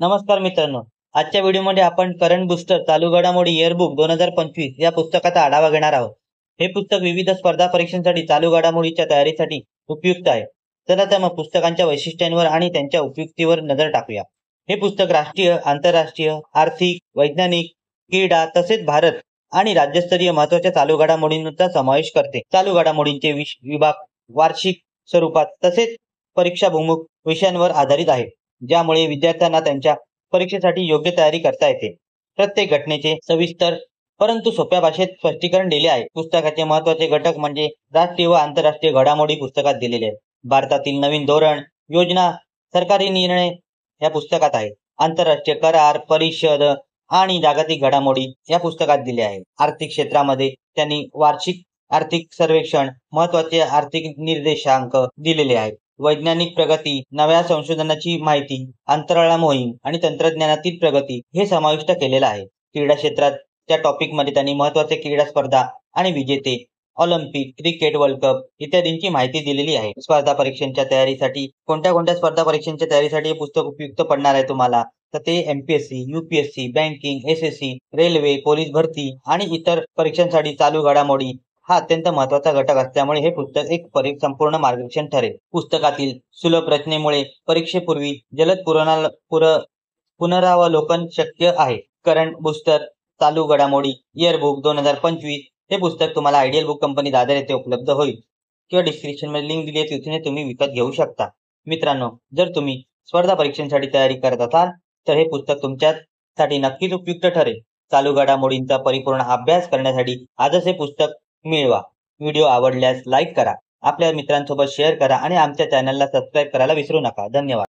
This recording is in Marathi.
नमस्कार मित्रांनो, आजच्या व्हिडिओमध्ये आपण करंट बूस्टर चालू घडामोडी इयरबुक 2025 या पुस्तकाचा आढावा घेणार आहोत. हे पुस्तक विविध स्पर्धा परीक्षांसाठी चालू घडामोडीच्या तयारीसाठी उपयुक्त आहे. चला तर मग पुस्तकांच्या वैशिष्ट्यांवर आणि त्यांच्या उपयुक्तीवर नजर टाकूया. हे पुस्तक राष्ट्रीय, आंतरराष्ट्रीय, आर्थिक, वैज्ञानिक, क्रीडा तसेच भारत आणि राज्यस्तरीय महत्त्वाच्या चालू घडामोडींचा समावेश करते. चालू घडामोडींचे विभाग वार्षिक स्वरूपात तसेच परीक्षाभिमुख विषयांवर आधारित आहे, ज्यामुळे विद्यार्थ्यांना त्यांच्या परीक्षेसाठी योग्य तयारी करता येते. प्रत्येक घटनेचे सविस्तर परंतु सोप्या भाषेत स्पष्टीकरण दिले आहे. पुस्तकाचे महत्त्वाचे घटक म्हणजे राष्ट्रीय व आंतरराष्ट्रीय घडामोडी पुस्तकात दिलेले आहेत. भारतातील नवीन धोरण, योजना, सरकारी निर्णय या पुस्तकात आहे. आंतरराष्ट्रीय करार, परिषद आणि जागतिक घडामोडी या पुस्तकात दिले आहे. आर्थिक क्षेत्रामध्ये त्यांनी वार्षिक आर्थिक सर्वेक्षण, महत्त्वाचे आर्थिक निर्देशांक दिलेले आहेत. वैज्ञानिक प्रगती, नव्या संशोधनाची माहिती, अंतराळ मोहीम आणि तंत्रज्ञानातील प्रगती हे समाविष्ट केलेलं आहे. क्रीडा क्षेत्रात त्या टॉपिकमध्ये त्यांनी महत्त्वाचे क्रीडा स्पर्धा आणि विजेते, ऑलिम्पिक, क्रिकेट, वर्ल्ड कप इत्यादींची माहिती दिलेली आहे. स्पर्धा परीक्षांच्या तयारीसाठी कोणत्या स्पर्धा परीक्षांच्या तयारीसाठी हे पुस्तक उपयुक्त पडणार आहे तुम्हाला, तर ते MPSC, UPSC, banking, SSC, railway, police भरती आणि इतर परीक्षांसाठी चालू घडामोडी हा अत्यंत महत्त्वाचा घटक असल्यामुळे हे पुस्तक एक संपूर्ण मार्गदर्शन ठरेल. पुस्तकातील सुलभ रचनेमुळे परीक्षेपूर्वी जलद पुनरावलोकन शक्य आहे. करंट बूस्टर चालू घडामोडी इयरबुक 2025 हे पुस्तक तुम्हाला आयडियल बुक कंपनी दादर येथे उपलब्ध होईल किंवा डिस्क्रिप्शनमध्ये लिंक दिली आहे, तिथून तुम्ही विकत घेऊ शकता. मित्रांनो, जर तुम्ही स्पर्धा परीक्षांसाठी तयारी करत असाल तर हे पुस्तक तुमच्यासाठी नक्कीच उपयुक्त ठरेल. चालू घडामोडींचा परिपूर्ण अभ्यास करण्यासाठी आजच हे पुस्तक मिळवा. व्हिडिओ आवडल्यास लाईक करा, आपल्या मित्रांसोबत शेअर करा आणि आमच्या चॅनलला सबस्क्राईब करायला विसरू नका. धन्यवाद.